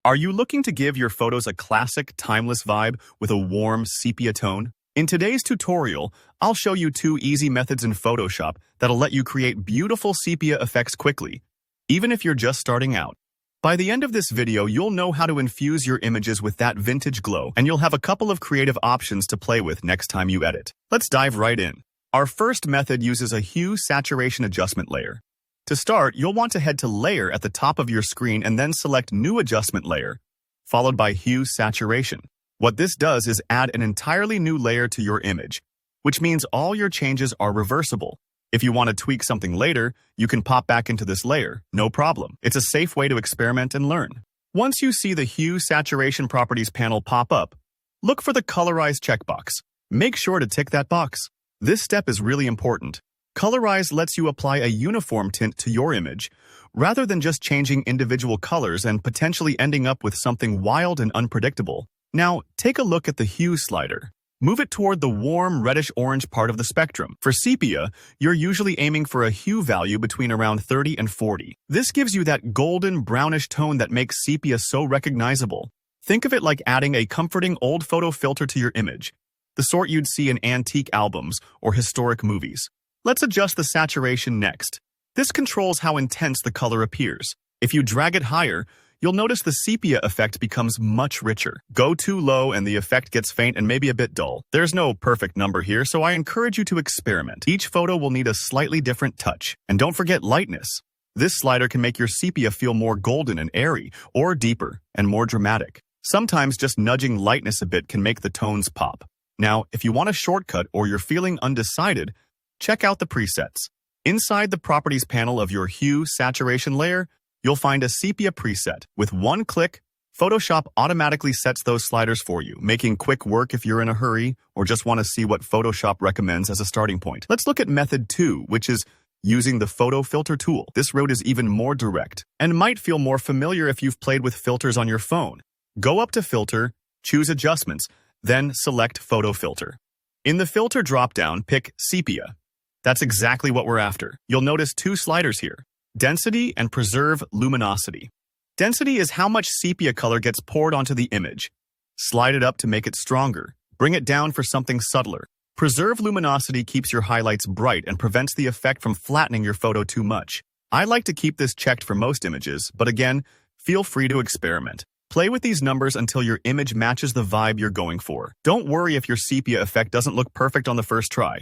Are you looking to give your photos a classic, timeless vibe with a warm sepia tone? In today's tutorial, I'll show you 2 easy methods in Photoshop that'll let you create beautiful sepia effects quickly, even if you're just starting out. By the end of this video, you'll know how to infuse your images with that vintage glow, and you'll have a couple of creative options to play with next time you edit. Let's dive right in. Our first method uses a hue saturation adjustment layer. To start, you'll want to head to Layer at the top of your screen and then select New Adjustment Layer, followed by Hue Saturation. What this does is add an entirely new layer to your image, which means all your changes are reversible. If you want to tweak something later, you can pop back into this layer, no problem. It's a safe way to experiment and learn. Once you see the Hue Saturation Properties panel pop up, look for the Colorize checkbox. Make sure to tick that box. This step is really important. Colorize lets you apply a uniform tint to your image, rather than just changing individual colors and potentially ending up with something wild and unpredictable. Now, take a look at the Hue slider. Move it toward the warm reddish-orange part of the spectrum. For sepia, you're usually aiming for a hue value between around 30 and 40. This gives you that golden brownish tone that makes sepia so recognizable. Think of it like adding a comforting old photo filter to your image, the sort you'd see in antique albums or historic movies. Let's adjust the saturation next. This controls how intense the color appears. If you drag it higher, you'll notice the sepia effect becomes much richer. Go too low and the effect gets faint and maybe a bit dull. There's no perfect number here, so I encourage you to experiment. Each photo will need a slightly different touch. And don't forget lightness. This slider can make your sepia feel more golden and airy, or deeper and more dramatic. Sometimes just nudging lightness a bit can make the tones pop. Now, if you want a shortcut or you're feeling undecided, check out the presets. Inside the Properties panel of your Hue Saturation layer, you'll find a sepia preset. With one click, Photoshop automatically sets those sliders for you, making quick work if you're in a hurry or just want to see what Photoshop recommends as a starting point. Let's look at method 2, which is using the photo filter tool. This route is even more direct and might feel more familiar if you've played with filters on your phone. Go up to Filter, choose Adjustments, then select Photo Filter. In the Filter dropdown, pick Sepia. That's exactly what we're after. You'll notice 2 sliders here: Density and Preserve Luminosity. Density is how much sepia color gets poured onto the image. Slide it up to make it stronger. Bring it down for something subtler. Preserve Luminosity keeps your highlights bright and prevents the effect from flattening your photo too much. I like to keep this checked for most images, but again, feel free to experiment. Play with these numbers until your image matches the vibe you're going for. Don't worry if your sepia effect doesn't look perfect on the first try.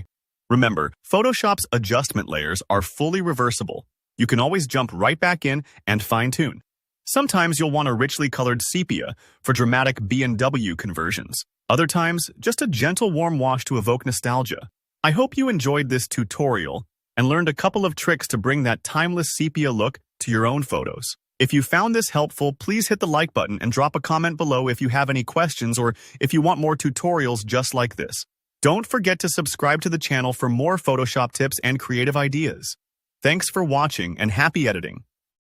Remember, Photoshop's adjustment layers are fully reversible. You can always jump right back in and fine-tune. Sometimes you'll want a richly colored sepia for dramatic B&W conversions. Other times, just a gentle warm wash to evoke nostalgia. I hope you enjoyed this tutorial and learned a couple of tricks to bring that timeless sepia look to your own photos. If you found this helpful, please hit the like button and drop a comment below if you have any questions or if you want more tutorials just like this. Don't forget to subscribe to the channel for more Photoshop tips and creative ideas. Thanks for watching and happy editing.